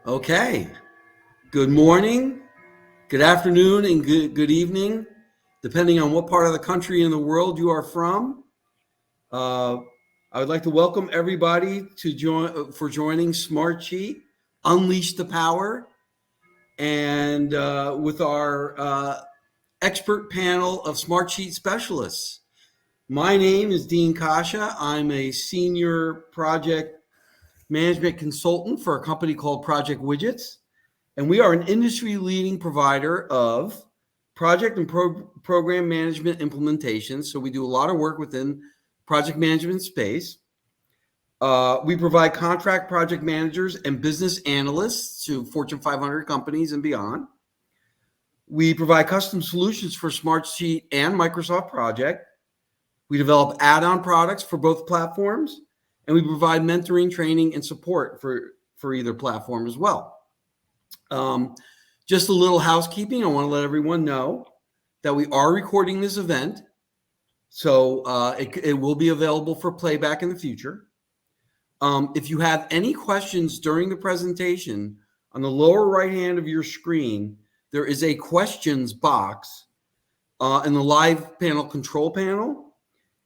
Okay. Good morning, good afternoon, and good evening, depending on what part of the country and the world you are from. I would like to welcome everybody to joining Smartsheet, Unleash the Power, and with our expert panel of Smartsheet specialists. My name is Dean Kasha. I'm a senior project management consultant for a company called Project Widgets. And we are an industry-leading provider of project and program management implementations. So we do a lot of work within project management space. We provide contract project managers and business analysts to Fortune 500 companies and beyond. We provide custom solutions for Smartsheet and Microsoft Project. We develop add-on products for both platforms, and we provide mentoring, training, and support for either platform as well. Just a little housekeeping. I want to let everyone know that we are recording this event, so it will be available for playback in the future. If you have any questions during the presentation, on the lower right hand of your screen, there is a questions box in the live panel control panel.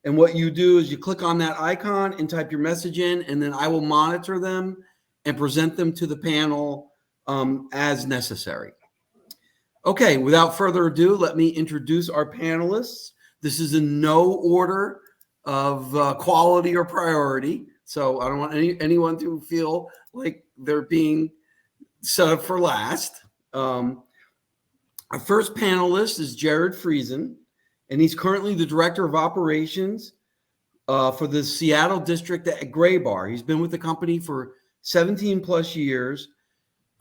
And what you do is you click on that icon and type your message in, and then I will monitor them and present them to the panel as necessary. Okay, without further ado, let me introduce our panelists. This is in no order of quality or priority, so I don't want anyone to feel like they're being set up for last. Our first panelist is Jared Friesen, and he's currently the Director of Operations for the Seattle district at Graybar. He's been with the company for 17 plus years.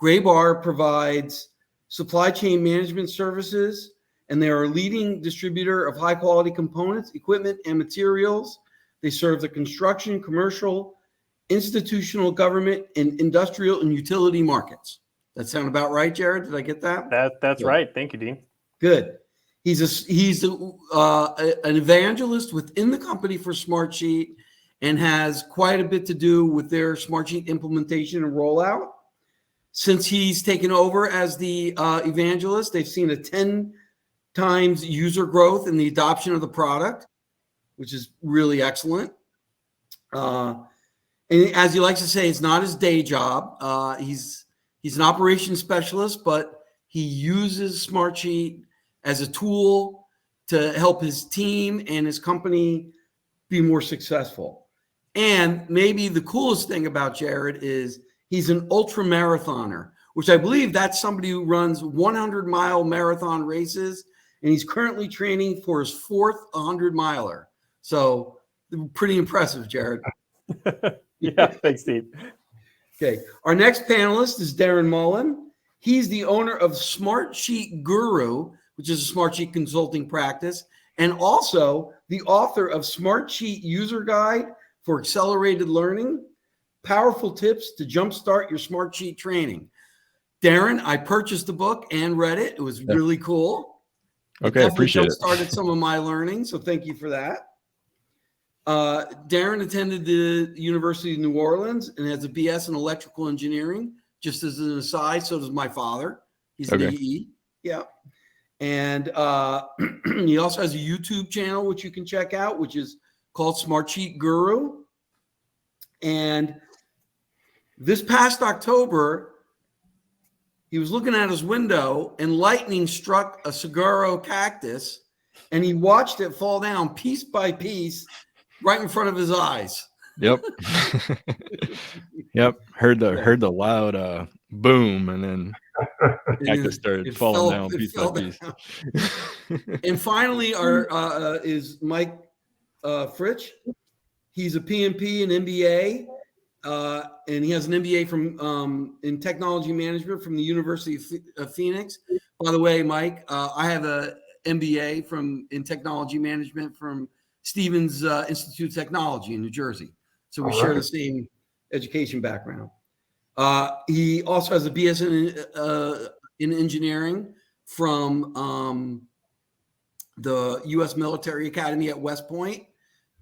Graybar provides supply chain management services, and they are a leading distributor of high quality components, equipment, and materials. They serve the construction, commercial, institutional, government, and industrial and utility markets. That sound about right, Jared? Did I get that? That's right. Thank you, Dean. Good. He's an evangelist within the company for Smartsheet and has quite a bit to do with their Smartsheet implementation and rollout. Since he's taken over as the evangelist, they've seen a 10 times user growth in the adoption of the product, which is really excellent. And as he likes to say, it's not his day job. He's an operations specialist, but he uses Smartsheet as a tool to help his team and his company be more successful. And maybe the coolest thing about Jared is he's an ultra marathoner, which I believe that's somebody who runs 100-mile marathon races, and he's currently training for his fourth 100-miler. So pretty impressive, Jared. Yeah, thanks, Steve. Okay, our next panelist is Darren Mullen. He's the owner of Smartsheet Guru, which is a Smartsheet consulting practice, and also the author of Smartsheet User Guide for Accelerated Learning, Powerful Tips to Jumpstart Your Smartsheet Training. Darren, I purchased the book and read it. It was really cool. Okay, appreciate it. Started some of my learning, so thank you for that. Darren attended the University of New Orleans and has a BS in electrical engineering. Just as an aside, so does my father. He's an EE. Yeah. And he also has a YouTube channel, which you can check out, which is called Smartsheet Guru. And this past October, he was looking out his window and lightning struck a saguaro cactus, and he watched it fall down piece by piece right in front of his eyes. Yep. Yep. Heard the loud boom, and then cactus started falling down piece by piece. And finally, our is Mike Fritsch. He's a PMP and MBA, and he has an MBA from in technology management from the University of Phoenix. By the way, Mike, I have a MBA in technology management from Stevens Institute of Technology in New Jersey. So we share the same education background. He also has a BS in engineering from the U.S. Military Academy at West Point.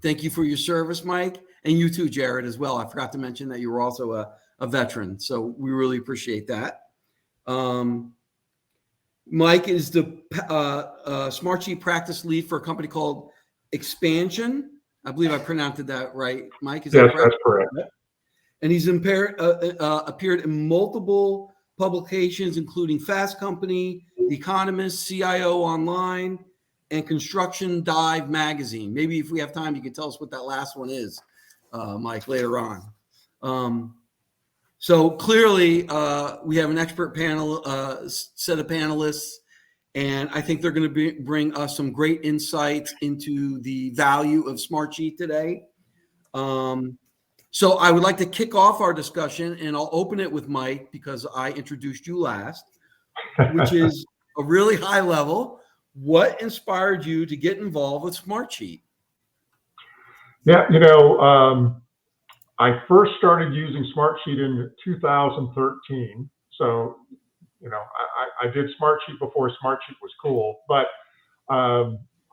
Thank you for your service, Mike. And you too, Jared, as well. I forgot to mention that you were also a a veteran. So we really appreciate that. Mike is the Smartsheet practice lead for a company called Expansion. I believe I pronounced that right, Mike. Is that Yes, correct? that's correct. And he's appeared in multiple publications, including Fast Company, The Economist, CIO Online, and Construction Dive Magazine. Maybe if we have time, you can tell us what that last one is, Mike, later on. So clearly, we have an expert panel, set of panelists, and I think they're going to bring us some great insights into the value of Smartsheet today. So I would like to kick off our discussion, and I'll open it with Mike because I introduced you last, which is a really high level. What inspired you to get involved with Smartsheet? Yeah, I first started using Smartsheet in 2013. So, I did Smartsheet before Smartsheet was cool, but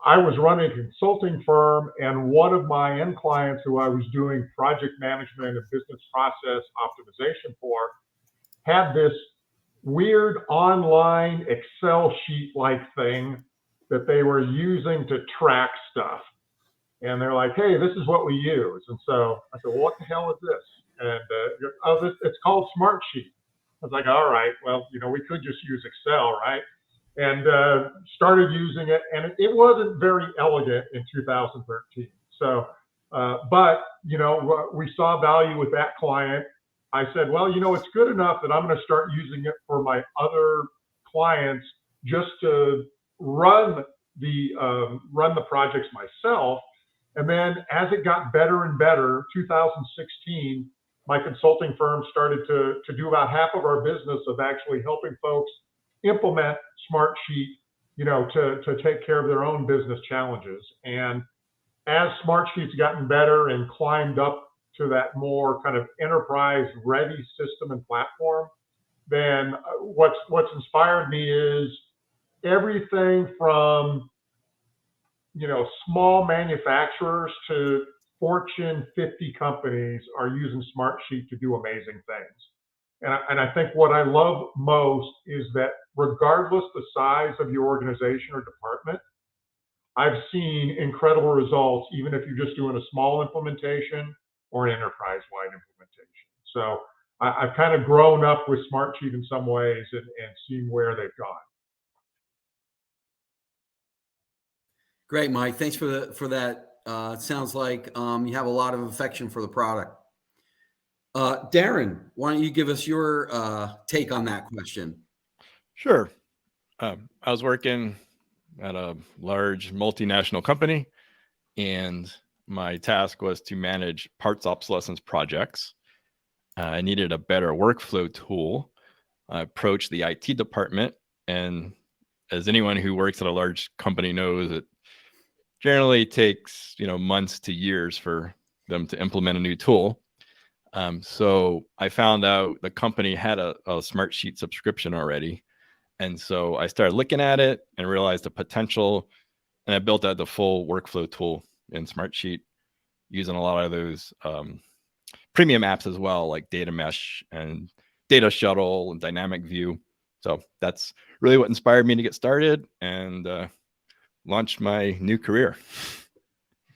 I was running a consulting firm, and one of my end clients who I was doing project management and business process optimization for had this weird online Excel sheet-like thing that they were using to track stuff. And they're like, hey, this is what we use. And so I said, well, what the hell is this? And it's called Smartsheet. I was like, all right, well, we could just use Excel, right? And started using it, and it wasn't very elegant in 2013. So, but we saw value with that client. I said, well, it's good enough that I'm going to start using it for my other clients just to run the projects myself. And then as it got better and better, 2016, my consulting firm started to do about half of our business of actually helping folks implement Smartsheet, to take care of their own business challenges. And as Smartsheet's gotten better and climbed up to that more kind of enterprise ready system and platform, then what's inspired me is everything from small manufacturers to Fortune 50 companies are using Smartsheet to do amazing things. And I think what I love most is that regardless the size of your organization or department, I've seen incredible results, even if you're just doing a small implementation or an enterprise-wide implementation. So I've kind of grown up with Smartsheet in some ways and seen where they've gone. Great, Mike. Thanks for that. It sounds like you have a lot of affection for the product. Darren, why don't you give us your take on that question? Sure. I was working at a large multinational company, and my task was to manage parts obsolescence projects. I needed a better workflow tool. I approached the IT department, and as anyone who works at a large company knows, it generally takes months to years for them to implement a new tool. So I found out the company had a Smartsheet subscription already. And so I started looking at it and realized the potential, and I built out the full workflow tool in Smartsheet using a lot of those premium apps as well, like Data Mesh and Data Shuttle and Dynamic View. So that's really what inspired me to get started and launched my new career.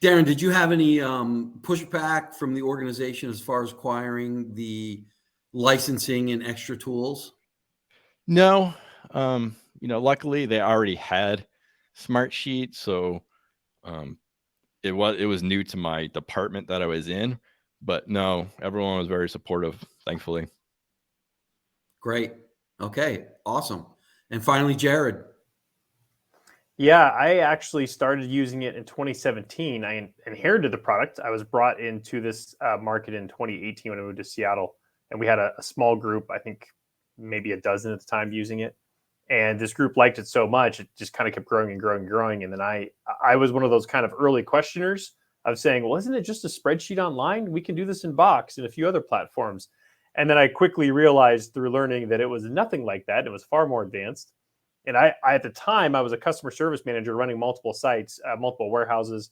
Darren, did you have any pushback from the organization as far as acquiring the licensing and extra tools? No, luckily they already had Smartsheet, so it was new to my department that I was in, but no, everyone was very supportive, thankfully. Great. Okay, awesome. And finally, Jared. Yeah, I actually started using it in 2017. I inherited the product. I was brought into this market in 2018 when I moved to Seattle, and we had a small group, I think maybe a dozen at the time, using it. And this group liked it so much, it just kind of kept growing and growing and growing. And then I was one of those kind of early questioners of saying, well, isn't it just a spreadsheet online? We can do this in Box and a few other platforms. And then I quickly realized through learning that it was nothing like that. It was far more advanced. And I at the time, I was a customer service manager running multiple sites, multiple warehouses,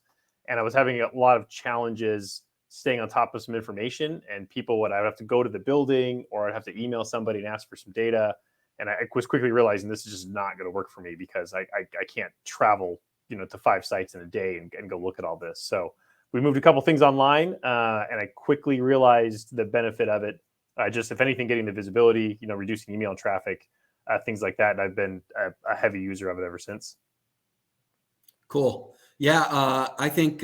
and I was having a lot of challenges staying on top of some information, and people would, I'd have to go to the building or I'd have to email somebody and ask for some data. And I was quickly realizing this is just not going to work for me because I can't travel, to 5 sites in a day and go look at all this. So we moved a couple things online, and I quickly realized the benefit of it. Just, if anything, getting the visibility, reducing email traffic, things like that. And I've been a heavy user of it ever since. Cool. Yeah, I think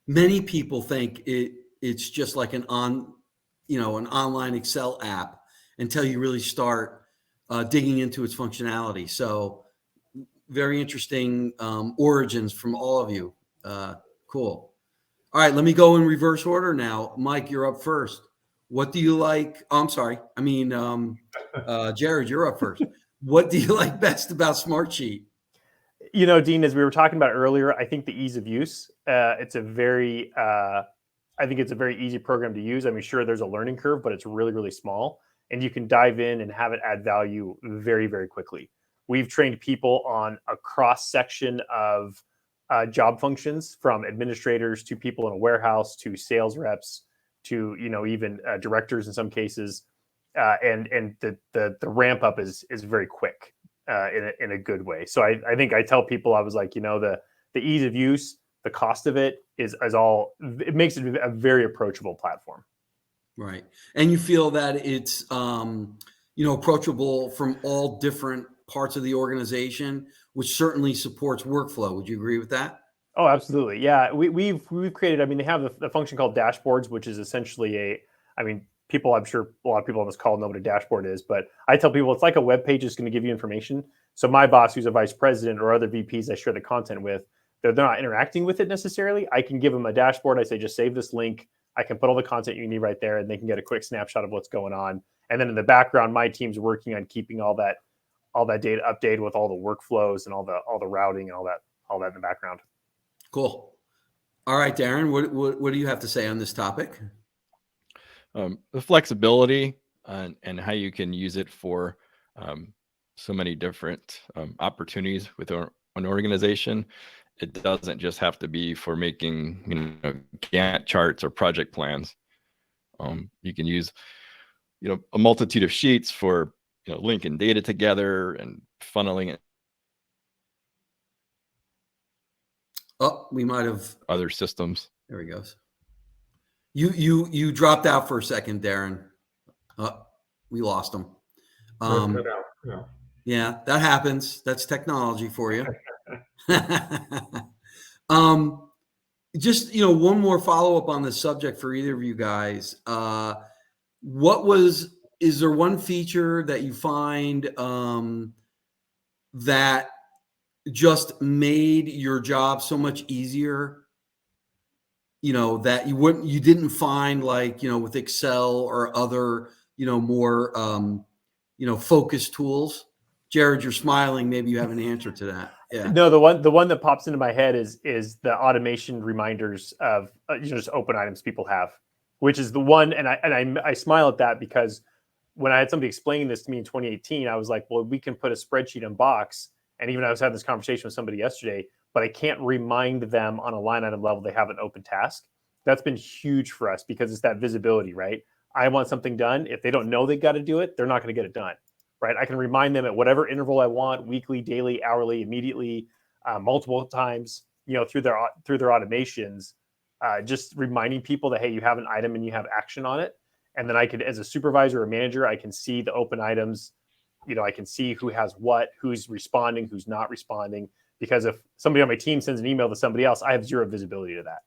many people think it's just like an online Excel app until you really start digging into its functionality. So very interesting origins from all of you. Cool. All right, let me go in reverse order now. Mike, you're up first. What do you like? Oh, I'm sorry. Jared, you're up first. What do you like best about Smartsheet? Dean, as we were talking about earlier, I think the ease of use, I think it's a very easy program to use. I mean, sure, there's a learning curve, but it's really, really small, and you can dive in and have it add value very, very quickly. We've trained people on a cross section of job functions, from administrators to people in a warehouse to sales reps to even directors in some cases, and the ramp up is very quick in a good way. So I think I tell people, I was like, the ease of use, the cost of it is all, it makes it a very approachable platform. Right, and you feel that it's approachable from all different parts of the organization, which certainly supports workflow. Would you agree with that? Oh, absolutely. Yeah. We've created, they have the function called dashboards, which is essentially people, I'm sure a lot of people on this call know what a dashboard is, but I tell people it's like a web page is going to give you information. So my boss, who's a vice president, or other VPs I share the content with, they're not interacting with it necessarily. I can give them a dashboard. I say, just save this link. I can put all the content you need right there, and they can get a quick snapshot of what's going on. And then in the background, my team's working on keeping all that data updated with all the workflows and all the routing and all that in the background. Cool. All right, Darren, what do you have to say on this topic? The flexibility and how you can use it for so many different opportunities with an organization. It doesn't just have to be for making Gantt charts or project plans. You can use a multitude of sheets for linking data together and funneling it. Oh, we might have other systems. There he goes. You dropped out for a second, Darren. We lost him. Yeah, that happens. That's technology for you. Just one more follow up on this subject for either of you guys. Is there one feature that you find that just made your job so much easier, that you didn't find, like, with Excel or other, more, focused tools? Jared, you're smiling. Maybe you have an answer to that. Yeah. No, the one that pops into my head is the automation reminders of just open items people have, which is the one. And I smile at that because when I had somebody explaining this to me in 2018, I was like, well, we can put a spreadsheet in Box. And even I was having this conversation with somebody yesterday, but I can't remind them on a line item level they have an open task. That's been huge for us because it's that visibility, right? I want something done. If they don't know they got to do it, they're not going to get it done, right? I can remind them at whatever interval I want, weekly, daily, hourly, immediately, multiple times, through their automations, just reminding people that, hey, you have an item and you have action on it. And then I could, as a supervisor or manager, I can see the open items. I can see who has what, who's responding, who's not responding. Because if somebody on my team sends an email to somebody else, I have zero visibility to that.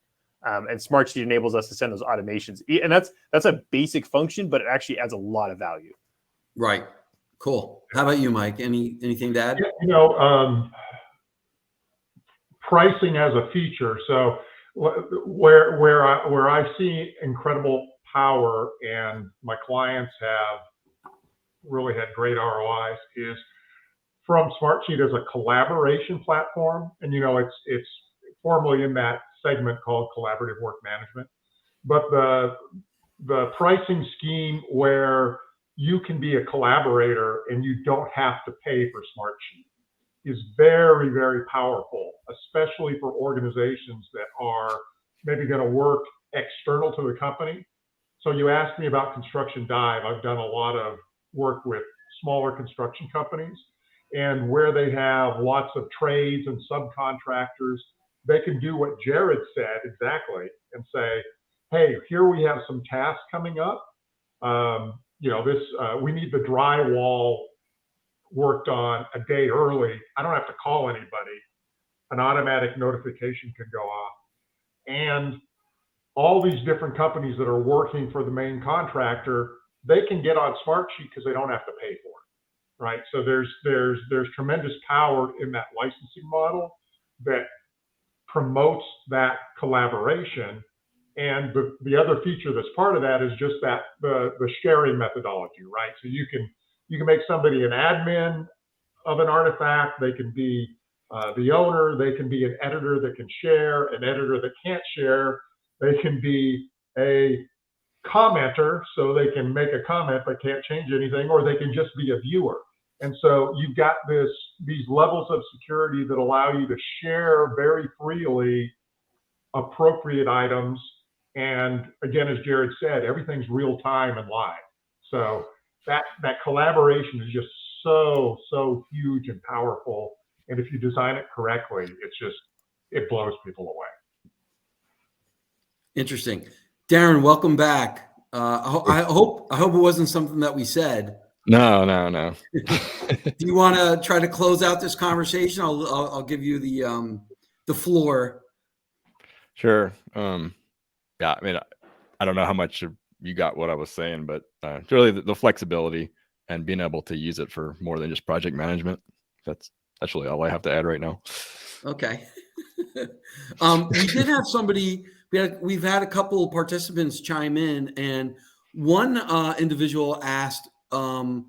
And Smartsheet enables us to send those automations. And that's a basic function, but it actually adds a lot of value. Right. Cool. How about you, Mike? Anything to add? Pricing as a feature. So where I see incredible power and my clients have really had great ROIs is from Smartsheet as a collaboration platform. And it's formally in that segment called collaborative work management. But the pricing scheme where you can be a collaborator and you don't have to pay for Smartsheet is very, very powerful, especially for organizations that are maybe going to work external to the company. So you asked me about Construction Dive. I've done a lot of work with smaller construction companies, and where they have lots of trades and subcontractors, they can do what Jared said exactly and say, hey, here we have some tasks coming up. We need the drywall worked on a day early. I don't have to call anybody. An automatic notification can go off. And all these different companies that are working for the main contractor, they can get on Smartsheet because they don't have to pay for it, right? So there's tremendous power in that licensing model that promotes that collaboration. And the other feature that's part of that is just that the sharing methodology, right? So you can make somebody an admin of an artifact. They can be the owner. They can be an editor that can share, an editor that can't share. They can be a commenter, so they can make a comment but can't change anything, or they can just be a viewer. And so you've got these levels of security that allow you to share very freely appropriate items. And again, as Jared said, everything's real time and live. So that collaboration is just so huge and powerful. And if you design it correctly, it blows people away. Interesting. Darren, welcome back. I hope it wasn't something that we said. No. Do you want to try to close out this conversation? I'll give you the floor. Sure. Yeah, I mean, I don't know how much you got what I was saying, but really the flexibility and being able to use it for more than just project management. That's really all I have to add right now. Okay. We did have somebody. We've had a couple of participants chime in, and one individual asked wants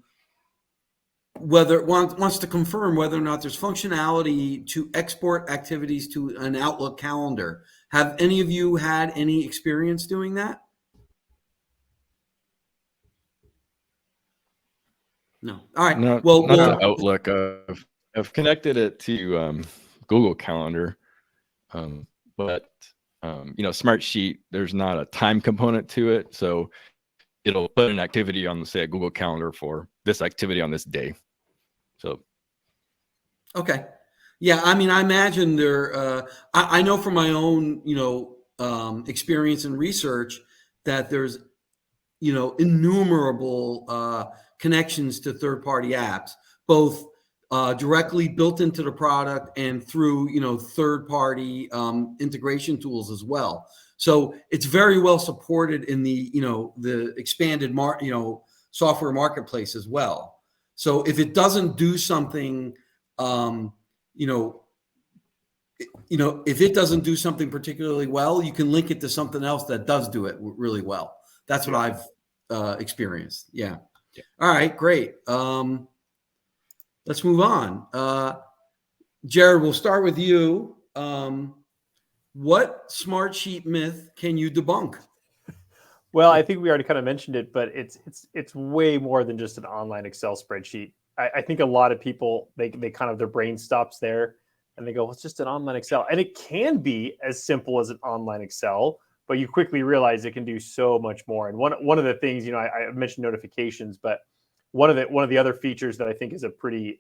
to confirm whether or not there's functionality to export activities to an Outlook calendar. Have any of you had any experience doing that? No. All right. No, well, not to Outlook. I've connected it to Google Calendar, but Smartsheet, there's not a time component to it, so it'll put an activity on, say, a Google Calendar for this activity on this day. So, okay, yeah. I mean, I imagine there. I know from my own, experience and research that there's, innumerable connections to third-party apps, both directly built into the product and through, third-party integration tools as well. So it's very well supported in the, the expanded software marketplace as well. So if it doesn't do something, if it doesn't do something particularly well, you can link it to something else that does do it really well. That's what I've experienced. Yeah. All right, great. Let's move on. Jared, we'll start with you. What Smartsheet myth can you debunk? Well, I think we already kind of mentioned it, but it's way more than just an online Excel spreadsheet. I think a lot of people, they kind of, their brain stops there and they go, well, it's just an online Excel. And it can be as simple as an online Excel, but you quickly realize it can do so much more. And one of the things, I mentioned notifications, but one of the other features that I think is a pretty,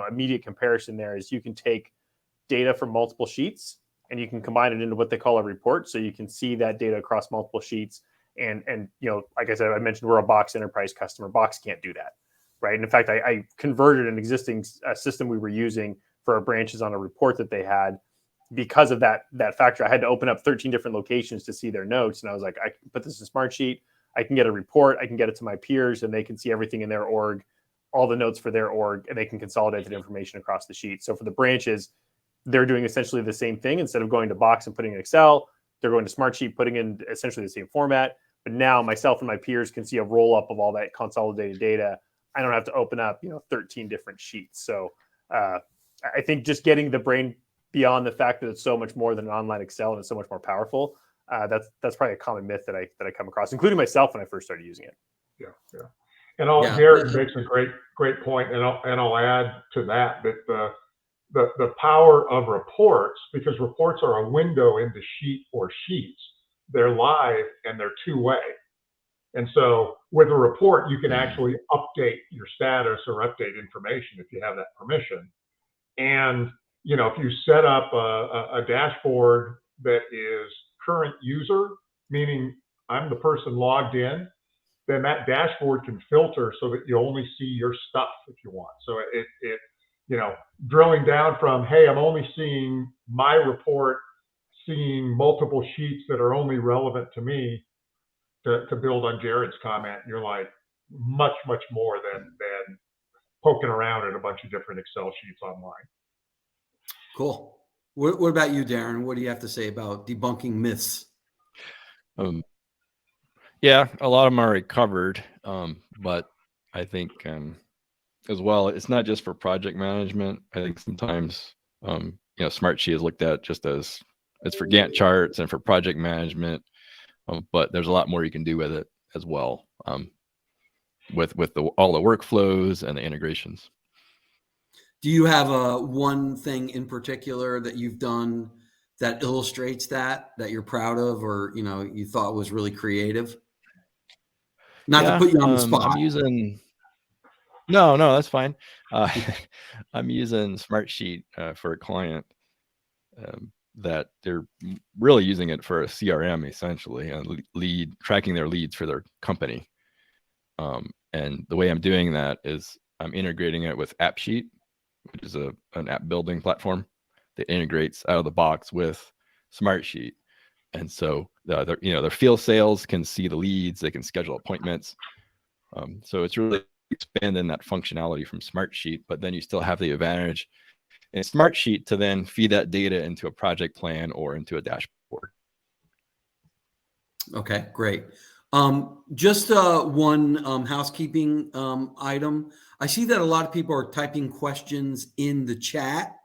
immediate comparison there is you can take data from multiple sheets and you can combine it into what they call a report. So you can see that data across multiple sheets. And like I said, I mentioned we're a Box Enterprise customer. Box can't do that, right? And in fact, I converted an existing system we were using for our branches on a report that they had. Because of that factor, I had to open up 13 different locations to see their notes. And I was like, I can put this in Smartsheet. I can get a report. I can get it to my peers, and they can see everything in their org, all the notes for their org, and they can consolidate that information across the sheet. So for the branches, they're doing essentially the same thing. Instead of going to Box and putting in Excel, they're going to Smartsheet, putting in essentially the same format. But now myself and my peers can see a roll up of all that consolidated data. I don't have to open up 13 different sheets. So I think just getting the brain beyond the fact that it's so much more than an online Excel and it's so much more powerful. That's probably a common myth that I come across, including myself when I first started using it. Yeah. And Jared makes a great point, and I'll add to that the power of reports, because reports are a window into sheet or sheets. They're live and they're two-way. And so with a report, you can actually update your status or update information if you have that permission. And, you know, if you set up a dashboard that is current user, meaning I'm the person logged in, then that dashboard can filter so that you only see your stuff if you want. So it you know, drilling down from, hey, I'm only seeing my report, seeing multiple sheets that are only relevant to me, to build on Jared's comment, you're like much more than poking around in a bunch of different Excel sheets online. Cool. What about you, Darren? What do you have to say about debunking myths? Yeah, a lot of them are already covered, but I think as well, it's not just for project management. I think sometimes you know, Smartsheet is looked at just as it's for Gantt charts and for project management, but there's a lot more you can do with it as well, with all the workflows and the integrations. Do you have one thing in particular that you've done that illustrates that you're proud of, or you know, you thought was really creative? Not to put you on the spot. I'm using no, that's fine. I'm using Smartsheet for a client that they're really using it for a CRM, essentially, and lead tracking their leads for their company. And the way I'm doing that is I'm integrating it with AppSheet, which is an app building platform that integrates out of the box with Smartsheet. And so their field sales can see the leads, they can schedule appointments. So it's really expanding that functionality from Smartsheet, but then you still have the advantage in Smartsheet to then feed that data into a project plan or into a dashboard. Okay, great. Just one housekeeping item. I see that a lot of people are typing questions in the chat.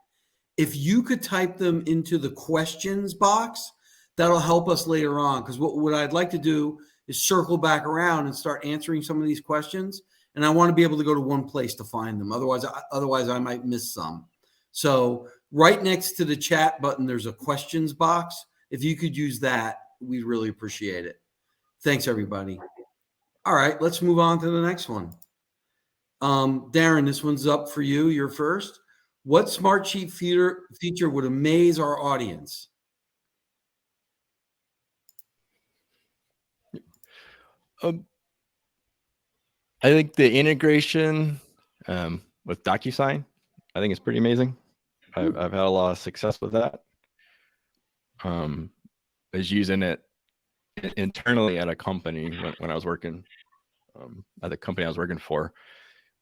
If you could type them into the questions box, that'll help us later on. Because what I'd like to do is circle back around and start answering some of these questions. And I want to be able to go to one place to find them. Otherwise I might miss some. So right next to the chat button, there's a questions box. If you could use that, we'd really appreciate it. Thanks, everybody. All right, let's move on to the next one. Darren, this one's up for you. You're first. What Smartsheet feature would amaze our audience? I think the integration with DocuSign, I think it's pretty amazing. I've had a lot of success with that. I was using it internally at a company when I was working at the company I was working for,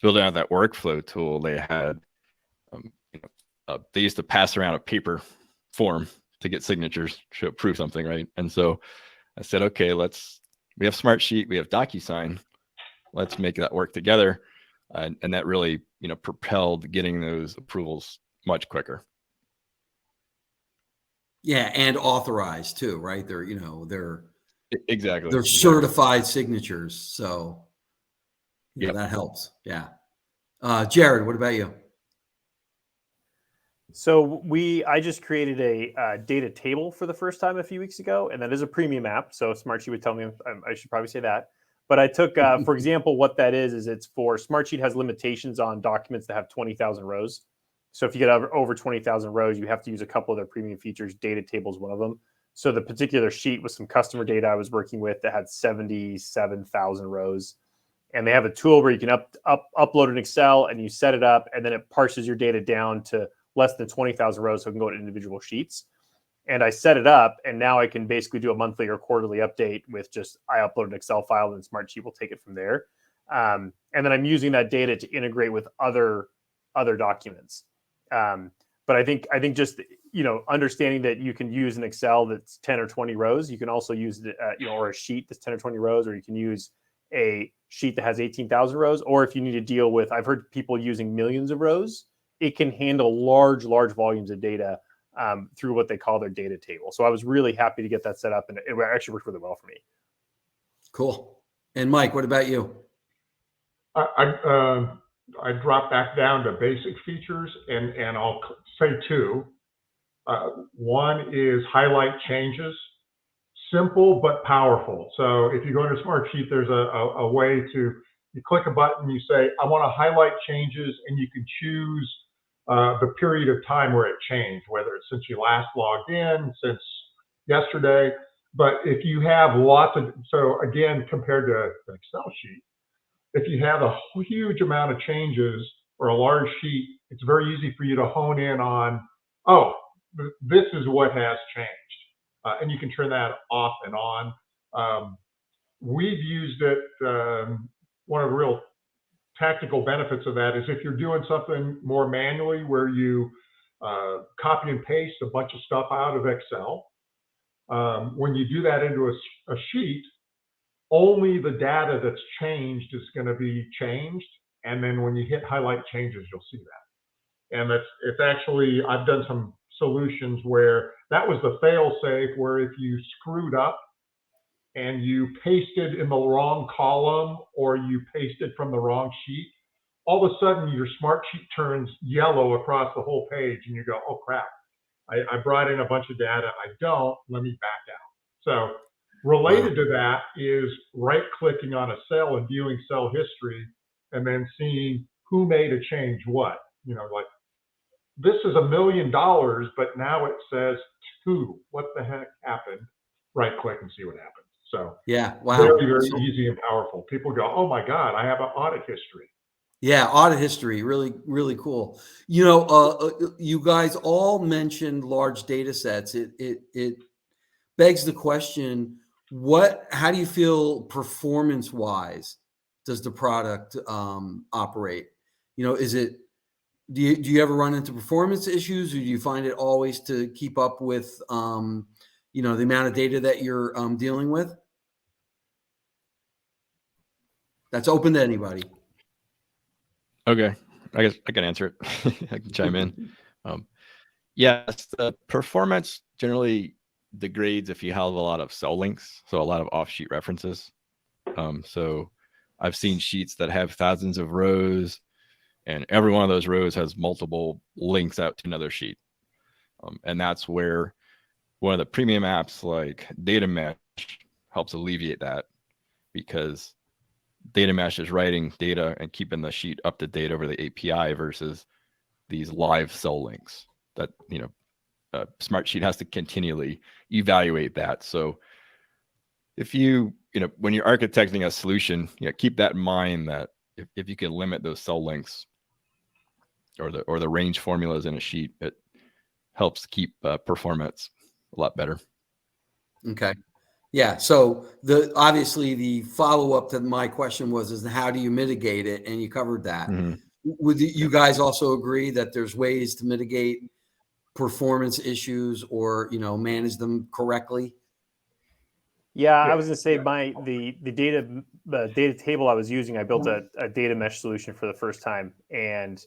building out that workflow tool. They had, they used to pass around a paper form to get signatures to approve something, right? And so I said, okay, we have Smartsheet, we have DocuSign, let's make that work together. And that really, propelled getting those approvals much quicker. Yeah, and authorized too, right? They're exactly. They're certified signatures, so yeah, that helps. Yeah. Jared, what about you? So I just created a data table for the first time a few weeks ago, and that is a premium app. So Smartsheet would tell me I should probably say that. But I took, for example, what that is it's for Smartsheet has limitations on documents that have 20,000 rows. So if you get over 20,000 rows, you have to use a couple of their premium features. Data table is one of them. So the particular sheet with some customer data I was working with that had 77,000 rows. And they have a tool where you can upload an Excel and you set it up, and then it parses your data down to less than 20,000 rows so it can go to individual sheets. And I set it up, and now I can basically do a monthly or quarterly update with just I upload an Excel file and Smartsheet will take it from there. And then I'm using that data to integrate with other documents. But I think just understanding that you can use an Excel that's 10 or 20 rows. You can also use or a sheet that's 10 or 20 rows, or you can use a sheet that has 18,000 rows. Or if you need to deal with, I've heard people using millions of rows, it can handle large volumes of data through what they call their data table. So I was really happy to get that set up, and it actually worked really well for me. Cool. And Mike, what about you? I drop back down to basic features, and I'll say two. One is highlight changes, simple but powerful. So if you go into Smartsheet, there's a way to, you click a button, you say, I want to highlight changes, and you can choose the period of time where it changed, whether it's since you last logged in, since yesterday. But if you have lots of, so again, compared to an Excel sheet, if you have a huge amount of changes or a large sheet, it's very easy for you to hone in on, oh, this is what has changed. And you can turn that off and on. We've used it, one of the real tactical benefits of that is if you're doing something more manually where you copy and paste a bunch of stuff out of Excel, when you do that into a sheet, only the data that's changed is going to be changed. And then when you hit highlight changes, you'll see that. And it's actually, I've done some solutions where that was the fail safe, where if you screwed up and you pasted in the wrong column or you pasted from the wrong sheet, all of a sudden your Smartsheet turns yellow across the whole page and you go, oh crap, I brought in a bunch of data. I don't, let me back out. So related to that is right-clicking on a cell and viewing cell history and then seeing who made a change what. You know, like this is $1 million, but now it says two. What the heck happened? Right-click and see what happens. So Yeah, wow. Very, very easy and powerful. People go, oh my God, I have an audit history. Yeah, audit history, really, really cool. You know, you guys all mentioned large data sets. It begs the question, how do you feel performance-wise does the product operate? You know, do you ever run into performance issues, or do you find it always to keep up with, you know, the amount of data that you're dealing with? That's open to anybody. Okay, I guess I can answer it. I can chime in. Yes, the performance generally degrades if you have a lot of cell links, so a lot of off-sheet references. So I've seen sheets that have thousands of rows, and every one of those rows has multiple links out to another sheet. And that's where one of the premium apps like Data Mesh helps alleviate that, because Data Mesh is writing data and keeping the sheet up to date over the API versus these live cell links that, you know, Smartsheet has to continually evaluate that. So if you know, when you're architecting a solution, you know, keep that in mind, that if you can limit those cell links or the range formulas in a sheet, it helps keep performance a lot better. Okay. Yeah. So obviously the follow-up to my question is how do you mitigate it? And you covered that. Mm-hmm. Would you guys also agree that there's ways to mitigate performance issues or, you know, manage them correctly? Yeah, I was going to say the data table I was using, I built a data mesh solution for the first time, and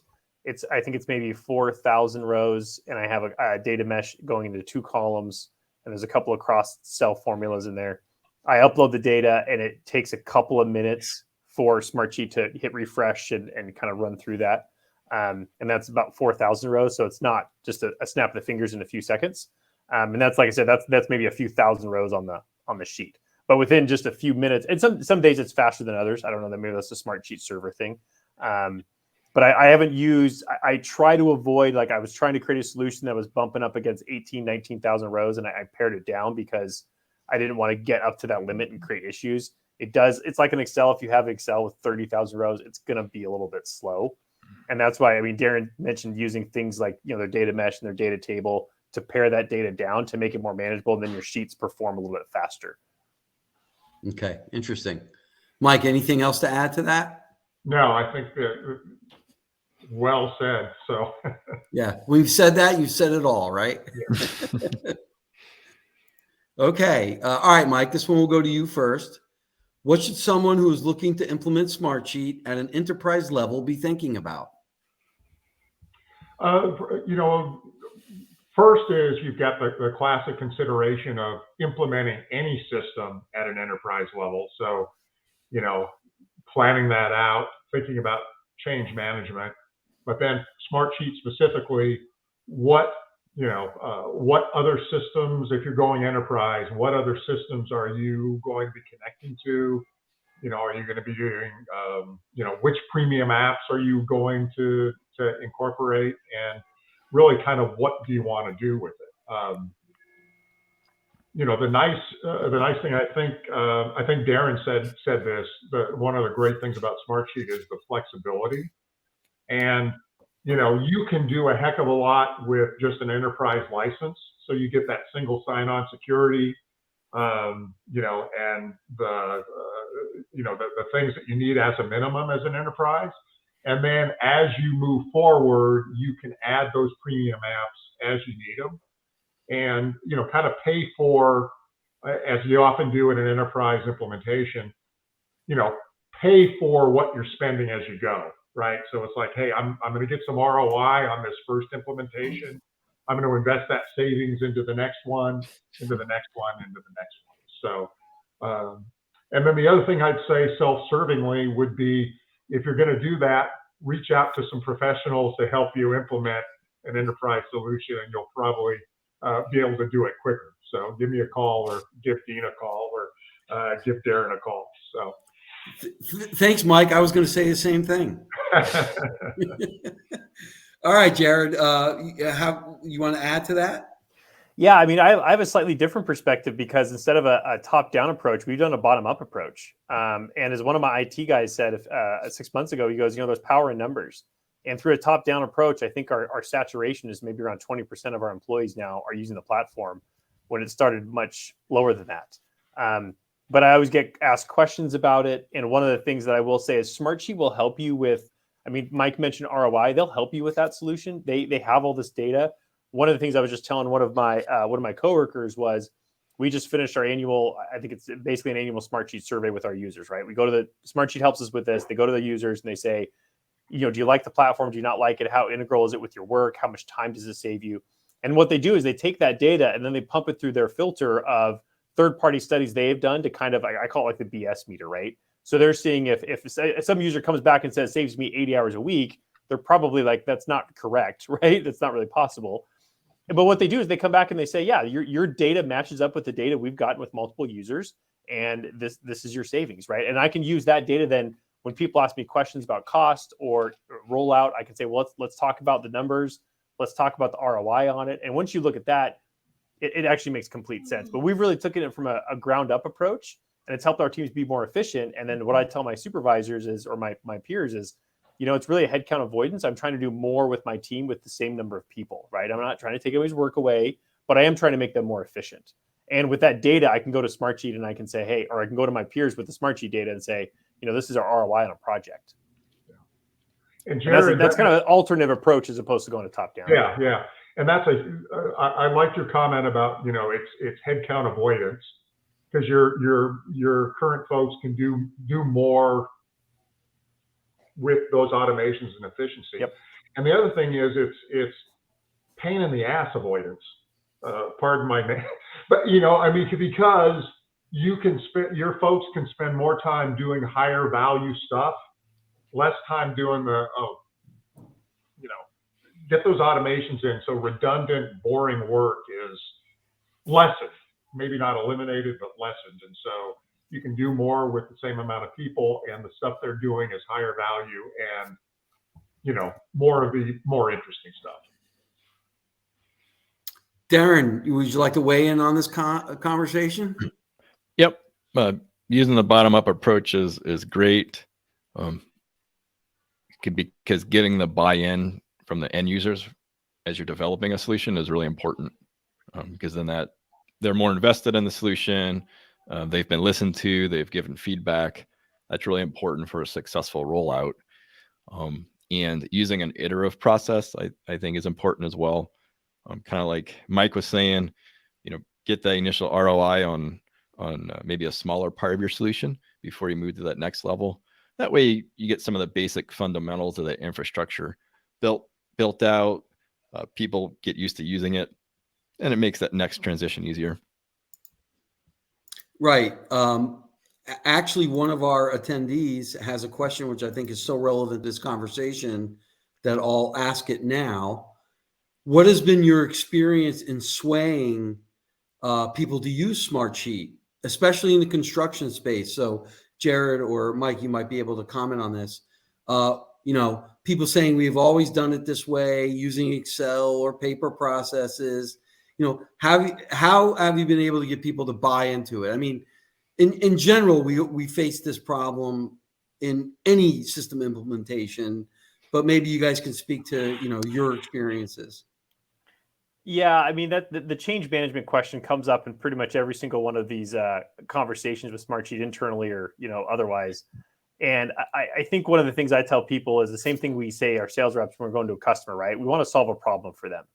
I think it's maybe 4,000 rows, and I have a data mesh going into 2 columns, and there's a couple of cross cell formulas in there. I upload the data, and it takes a couple of minutes for Smartsheet to hit refresh and kind of run through that. And that's about 4,000 rows. So it's not just a snap of the fingers in a few seconds. And that's, like I said, that's maybe a few thousand rows on the sheet, but within just a few minutes. And some days it's faster than others. I don't know, that maybe that's a Smartsheet server thing. But I haven't used, I try to avoid, like I was trying to create a solution that was bumping up against 19,000 rows, and I pared it down because I didn't want to get up to that limit and create issues. It's like an Excel. If you have Excel with 30,000 rows, it's going to be a little bit slow. And that's why, I mean, Darren mentioned using things like, you know, their data mesh and their data table to pare that data down to make it more manageable, and then your sheets perform a little bit faster. Okay, interesting. Mike, anything else to add to that? No, I think that well said. So yeah, we've said that. You've said it all, right? Yeah. Okay. All right, Mike, this one will go to you first. What should someone who is looking to implement Smartsheet at an enterprise level be thinking about? You know, first is you've got the classic consideration of implementing any system at an enterprise level. So, you know, planning that out, thinking about change management. But then Smartsheet specifically, what other systems, if you're going enterprise, what other systems are you going to be connecting to? Are you going to be doing, which premium apps are you going to incorporate, and really kind of what do you want to do with it? The nice thing, I think Darren said this, one of the great things about Smartsheet is the flexibility. And, you can do a heck of a lot with just an enterprise license. So you get that single sign-on security, and the things that you need as a minimum as an enterprise. And then as you move forward, you can add those premium apps as you need them, and kind of pay for, as you often do in an enterprise implementation, pay for what you're spending as you go, right? So it's like, hey, I'm going to get some ROI on this first implementation. I'm going to invest that savings into the next one, into the next one, into the next one. So, and then the other thing I'd say self-servingly would be, if you're going to do that, reach out to some professionals to help you implement an enterprise solution, and you'll probably be able to do it quicker. So give me a call, or give Dean a call, or give Darren a call. So thanks, Mike. I was going to say the same thing. All right, Jared, you want to add to that? Yeah, I mean, I have a slightly different perspective, because instead of a top-down approach, we've done a bottom-up approach. And as one of my IT guys said 6 months ago, he goes, there's power in numbers. And through a top-down approach, I think our saturation is maybe around 20% of our employees now are using the platform, when it started much lower than that. But I always get asked questions about it. And one of the things that I will say is Smartsheet will help you with, Mike mentioned ROI. They'll help you with that solution. They have all this data. One of the things I was just telling one of my coworkers was, we just finished our annual, I think it's basically an annual Smartsheet survey with our users, right? We go to Smartsheet helps us with this. They go to the users and they say, do you like the platform? Do you not like it? How integral is it with your work? How much time does it save you? And what they do is they take that data and then they pump it through their filter of third-party studies they've done to kind of, I call it like the BS meter, right? So they're seeing if some user comes back and says, saves me 80 hours a week, they're probably like, that's not correct, right? That's not really possible. But what they do is they come back and they say, yeah, your data matches up with the data we've gotten with multiple users, and this is your savings, right? And I can use that data then when people ask me questions about cost or rollout. I can say, well, let's talk about the numbers. Let's talk about the ROI on it. And once you look at that, it actually makes complete sense. But we've really taken it from a ground up approach, and it's helped our teams be more efficient. And then what I tell my supervisors is, or my peers is, it's really a headcount avoidance. I'm trying to do more with my team with the same number of people, right? I'm not trying to take anybody's work away, but I am trying to make them more efficient. And with that data, I can go to Smartsheet and I can say, hey, or I can go to my peers with the Smartsheet data and say, this is our ROI on a project. Yeah. And Jared, that's kind of an alternative approach as opposed to going to top down. Yeah. And that's I liked your comment about, it's headcount avoidance, because your current folks can do more with those automations and efficiency. Yep. And the other thing is it's pain in the ass avoidance. Pardon my name, but because your folks can spend more time doing higher value stuff, less time doing get those automations in. So redundant, boring work is lessened, maybe not eliminated, but lessened. And so you can do more with the same amount of people, and the stuff they're doing is higher value and, more of the more interesting stuff. Darren, would you like to weigh in on this conversation? Yep. Using the bottom-up approach is great. Because getting the buy-in from the end users as you're developing a solution is really important, because then they're more invested in the solution. They've been listened to. They've given feedback. That's really important for a successful rollout. And using an iterative process, I think, is important as well. Kind of like Mike was saying, get the initial ROI on maybe a smaller part of your solution before you move to that next level. That way you get some of the basic fundamentals of the infrastructure built out. People get used to using it, and it makes that next transition easier. Right. Actually, one of our attendees has a question which I think is so relevant to this conversation that I'll ask it now. What has been your experience in swaying people to use Smartsheet, especially in the construction space? So Jared or Mike, you might be able to comment on this. People saying we've always done it this way, using Excel or paper processes. How have you been able to get people to buy into it? I mean, in general, we face this problem in any system implementation, but maybe you guys can speak to your experiences. Yeah, I mean that the change management question comes up in pretty much every single one of these conversations with Smartsheet internally or otherwise. And I think one of the things I tell people is the same thing we say our sales reps when we're going to a customer, right? We want to solve a problem for them,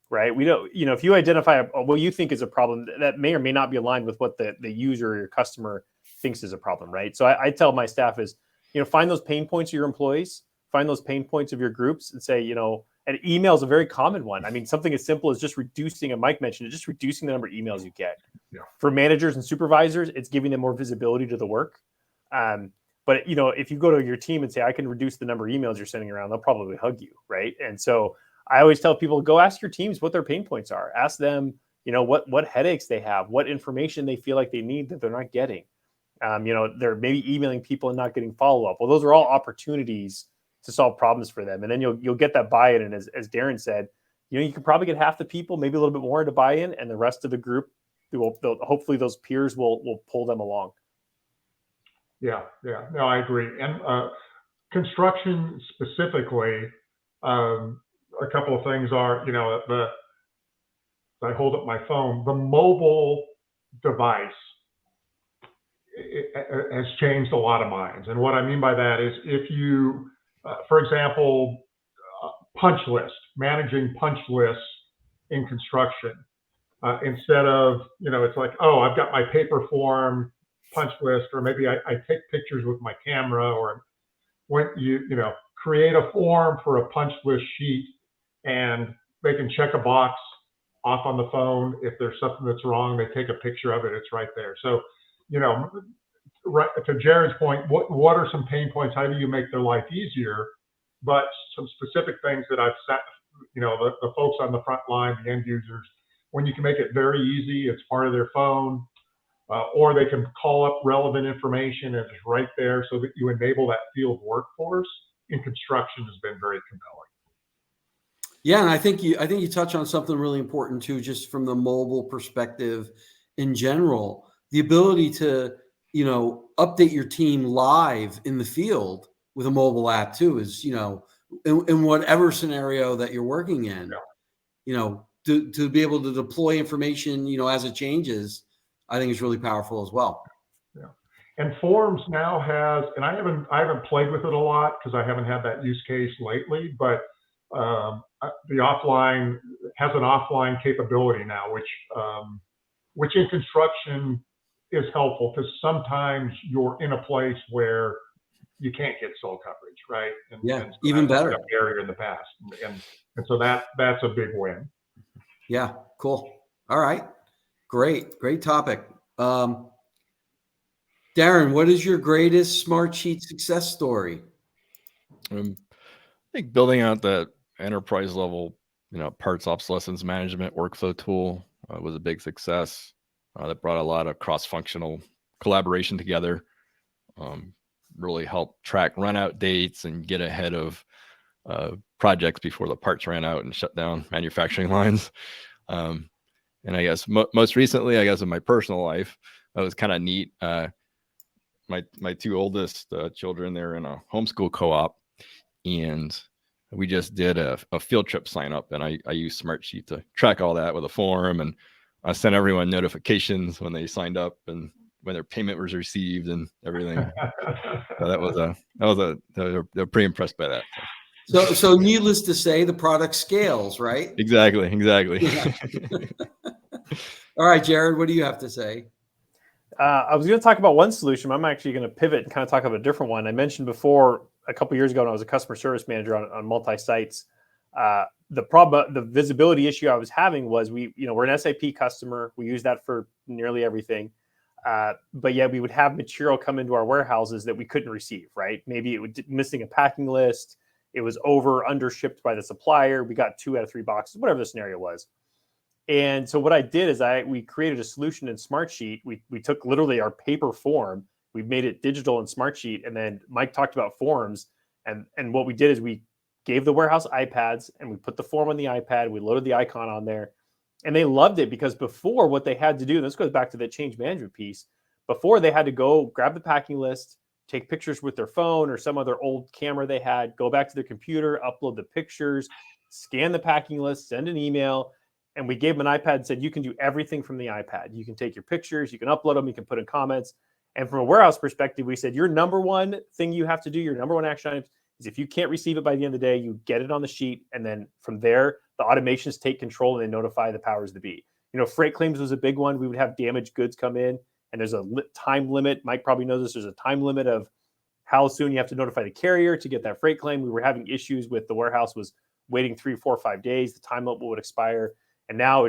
right? We don't, if you identify what you think is a problem that may or may not be aligned with what the user or your customer thinks is a problem, right? So I tell my staff is, find those pain points of your employees, find those pain points of your groups and say, and email is a very common one. I mean, something as simple as just reducing, and Mike mentioned it, just reducing the number of emails you get. Yeah. For managers and supervisors, it's giving them more visibility to the work. But if you go to your team and say, I can reduce the number of emails you're sending around, they'll probably hug you, right? And so I always tell people, go ask your teams what their pain points are. Ask them, what headaches they have, what information they feel like they need that they're not getting. They're maybe emailing people and not getting follow-up. Well, those are all opportunities to solve problems for them. And then you'll get that buy-in. And as Darren said, you can probably get half the people, maybe a little bit more to buy in, and the rest of the group, hopefully those peers will pull them along. Yeah. No, I agree. And construction specifically, a couple of things are, I hold up my phone, the mobile device has changed a lot of minds. And what I mean by that is if you, for example, punch list, managing punch lists in construction, instead of, it's like, oh, I've got my paper form punch list, or maybe I take pictures with my camera, or when you create a form for a punch list sheet and they can check a box off on the phone. If there's something that's wrong, they take a picture of it. It's right there. So, right to Jared's point, what are some pain points? How do you make their life easier? But some specific things that I've set, the folks on the front line, the end users, when you can make it very easy, it's part of their phone, or they can call up relevant information and it's right there, so that you enable that field workforce in construction has been very compelling. Yeah, and I think you touch on something really important too, just from the mobile perspective in general. The ability to, update your team live in the field with a mobile app too is, in whatever scenario that you're working in, to be able to deploy information, as it changes, I think is really powerful as well. Yeah. And Forms now has, and I haven't played with it a lot because I haven't had that use case lately, but the offline has an offline capability now, which in construction is helpful because sometimes you're in a place where you can't get cell coverage, right? And so even better. A barrier in the past, and so that's a big win. Yeah, cool. All right, great topic. Darren, what is your greatest Smartsheet success story? I think building out that enterprise level, parts obsolescence management workflow tool was a big success. That brought a lot of cross-functional collaboration together. Really helped track run-out dates and get ahead of projects before the parts ran out and shut down manufacturing lines. And I guess most recently, in my personal life, that was kind of neat. My two oldest children, they're in a homeschool co-op, and we just did a field trip sign up, and I used Smartsheet to track all that with a form, and I sent everyone notifications when they signed up and when their payment was received and everything. So they're pretty impressed by that. So needless to say, the product scales, right? Exactly. Yeah. All right, Jared, what do you have to say? I was going to talk about one solution. I'm actually going to pivot and kind of talk about a different one. I mentioned before a couple of years ago when I was a customer service manager on multi-sites. The visibility issue I was having was we're an SAP customer. We use that for nearly everything. But yeah, we would have material come into our warehouses that we couldn't receive, right? Maybe it was missing a packing list. It was under shipped by the supplier. We got 2 out of 3 boxes, whatever the scenario was. And so what I did is we created a solution in Smartsheet. We took literally our paper form, we made it digital in Smartsheet, and then Mike talked about forms. And what we did is we gave the warehouse iPads and we put the form on the iPad. We loaded the icon on there, and they loved it because before what they had to do, and this goes back to the change management piece, before they had to go grab the packing list, take pictures with their phone or some other old camera they had, go back to their computer, upload the pictures, scan the packing list, send an email. And we gave them an iPad and said, you can do everything from the iPad. You can take your pictures, you can upload them, you can put in comments. And from a warehouse perspective, we said, your number one thing you have to do, your number one action item is if you can't receive it by the end of the day, you get it on the sheet. And then from there, the automations take control and they notify the powers that be. Freight claims was a big one. We would have damaged goods come in, and there's a time limit. Mike probably knows this. There's a time limit of how soon you have to notify the carrier to get that freight claim. We were having issues with the warehouse was waiting 3, 4, 5 days. The time limit would expire. And now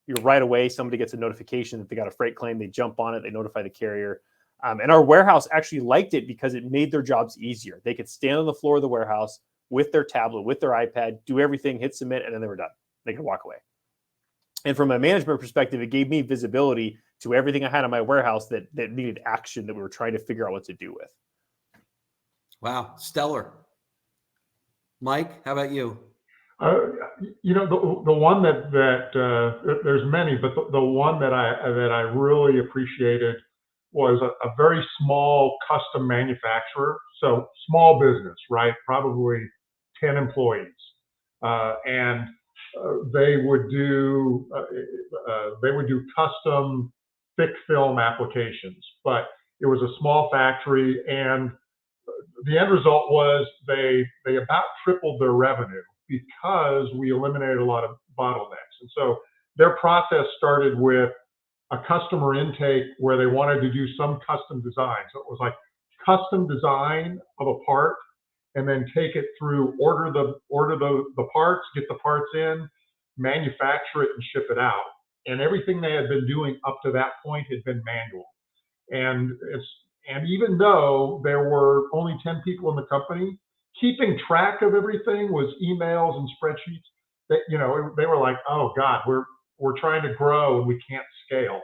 you're right away. Somebody gets a notification that they got a freight claim. They jump on it. They notify the carrier. And our warehouse actually liked it because it made their jobs easier. They could stand on the floor of the warehouse with their tablet, with their iPad, do everything, hit submit, and then they were done. They could walk away. And from a management perspective, it gave me visibility to everything I had in my warehouse that needed action that we were trying to figure out what to do with. Wow, stellar. Mike, how about you? The one that there's many, but the one that I really appreciated was a very small custom manufacturer. So small business, right? Probably 10 employees, and they would do custom thick film applications. But it was a small factory, and the end result was they about tripled their revenue because we eliminated a lot of bottlenecks. And so their process started with a customer intake where they wanted to do some custom design. So it was like custom design of a part, and then take it through, order the parts, get the parts in, manufacture it, and ship it out. And everything they had been doing up to that point had been manual. And even though there were only 10 people in the company, keeping track of everything was emails and spreadsheets that, they were like, oh God, we're trying to grow and we can't scale.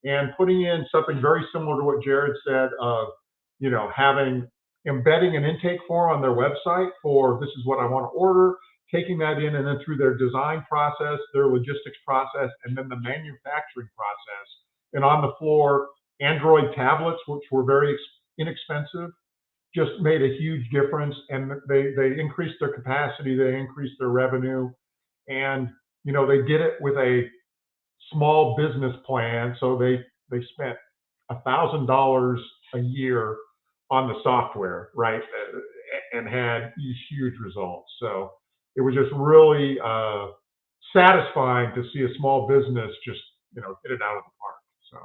And putting in something very similar to what Jared said of, embedding an intake form on their website for this is what I want to order, taking that in, and then through their design process, their logistics process, and then the manufacturing process. And on the floor, Android tablets, which were very inexpensive, just made a huge difference. And they increased their capacity, they increased their revenue, and they did it with a small business plan. So they spent $1,000 a year on the software, right, and had these huge results. So it was just really satisfying to see a small business just hit it out of the park. So.